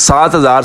7,000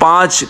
5